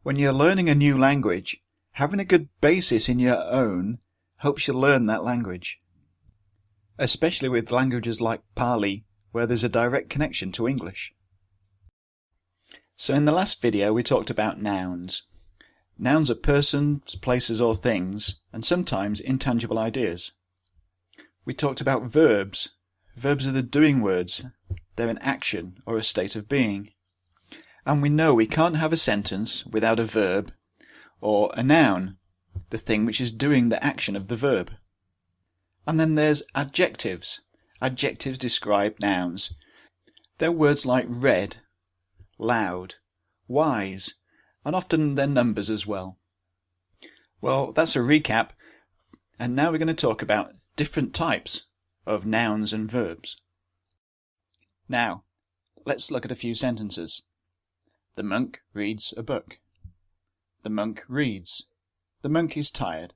When you're learning a new language, having a good basis in your own helps you learn that language. Especially with languages like Pali, where there's a direct connection to English. So in the last video we talked about nouns. Nouns are persons, places or things, and sometimes intangible ideas. We talked about verbs. Verbs are the doing words. They're an action or a state of being. And we know we can't have a sentence without a verb or a noun, the thing which is doing the action of the verb. And then there's adjectives. Adjectives describe nouns. They're words like red, loud, wise, and often they're numbers as well. Well, that's a recap, and now we're going to talk about different types of nouns and verbs. Now, let's look at a few sentences. The monk reads a book. The monk reads. The monk is tired.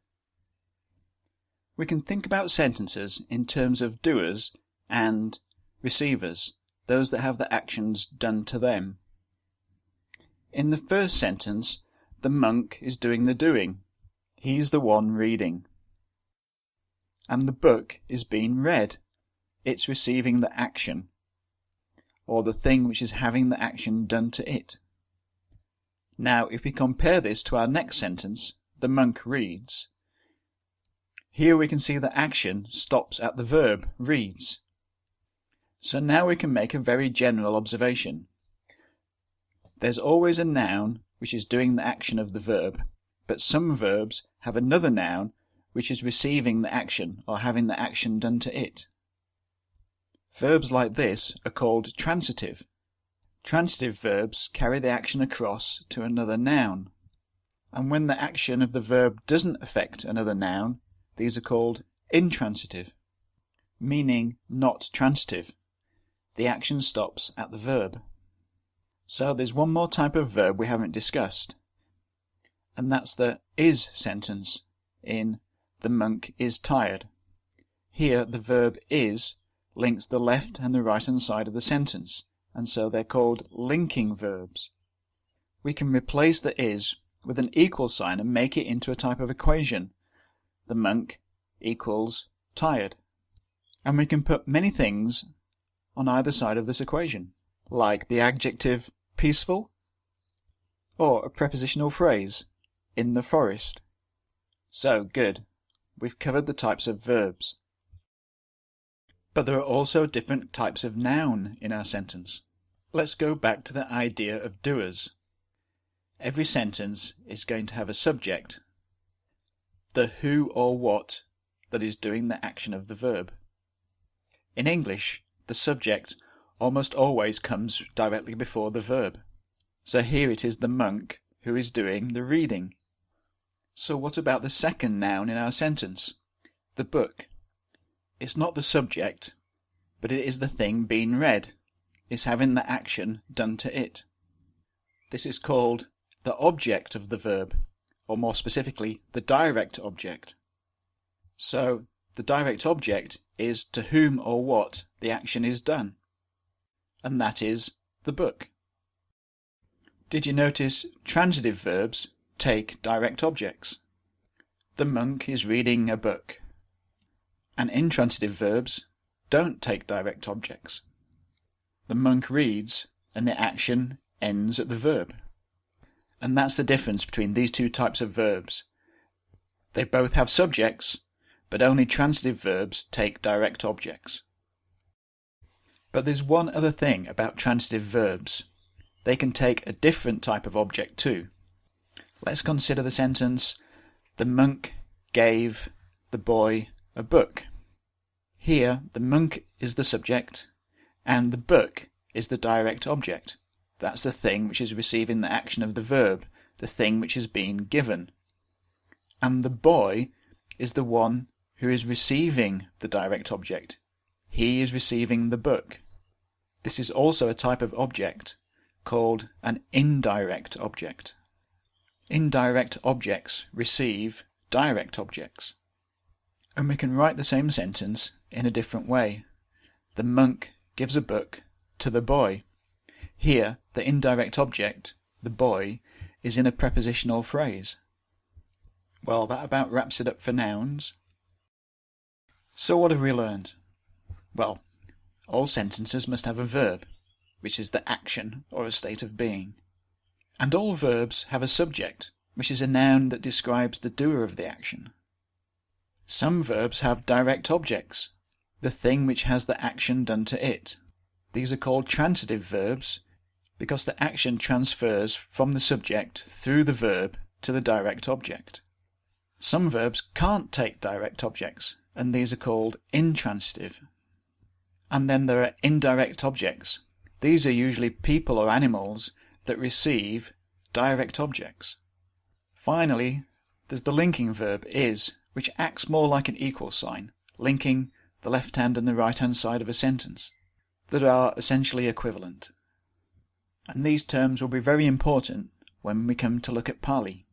We can think about sentences in terms of doers and receivers, those that have the actions done to them. In the first sentence, the monk is doing the doing. He's the one reading. And the book is being read. It's receiving the action, or the thing which is having the action done to it. Now, if we compare this to our next sentence, the monk reads, here we can see the action stops at the verb reads. So now we can make a very general observation. There's always a noun which is doing the action of the verb, but some verbs have another noun which is receiving the action or having the action done to it. Verbs like this are called transitive. Transitive verbs carry the action across to another noun. And when the action of the verb doesn't affect another noun, these are called intransitive, meaning not transitive. The action stops at the verb. So there's one more type of verb we haven't discussed, and that's the is sentence in the monk is tired. Here the verb is links the left and the right hand side of the sentence, and so they're called linking verbs. We can replace the is with an equal sign and make it into a type of equation. The monk equals tired. And we can put many things on either side of this equation, like the adjective peaceful, or a prepositional phrase, in the forest. So, good. We've covered the types of verbs. But there are also different types of noun in our sentence. Let's go back to the idea of doers. Every sentence is going to have a subject, the who or what that is doing the action of the verb. In English, the subject almost always comes directly before the verb. So here it is the monk who is doing the reading. So what about the second noun in our sentence? The book. It's not the subject, but it is the thing being read. It's having the action done to it. This is called the object of the verb, or more specifically, the direct object. So, the direct object is to whom or what the action is done, and that is the book. Did you notice transitive verbs take direct objects? The monk is reading a book. And intransitive verbs don't take direct objects. The monk reads, and the action ends at the verb. And that's the difference between these two types of verbs. They both have subjects, but only transitive verbs take direct objects. But there's one other thing about transitive verbs. They can take a different type of object too. Let's consider the sentence, the monk gave the boy a book. Here, the monk is the subject, and the book is the direct object. That's the thing which is receiving the action of the verb, the thing which is being given. And the boy is the one who is receiving the direct object. He is receiving the book. This is also a type of object called an indirect object. Indirect objects receive direct objects. And we can write the same sentence in a different way. The monk gives a book to the boy. Here, the indirect object, the boy, is in a prepositional phrase. Well, that about wraps it up for nouns. So what have we learned? Well, all sentences must have a verb, which is the action or a state of being. And all verbs have a subject, which is a noun that describes the doer of the action. Some verbs have direct objects, the thing which has the action done to it. These are called transitive verbs because the action transfers from the subject through the verb to the direct object. Some verbs can't take direct objects, and these are called intransitive. And then there are indirect objects. These are usually people or animals that receive direct objects. Finally, there's the linking verb is, which acts more like an equal sign, linking the left hand and the right hand side of a sentence, that are essentially equivalent. And these terms will be very important when we come to look at Pali.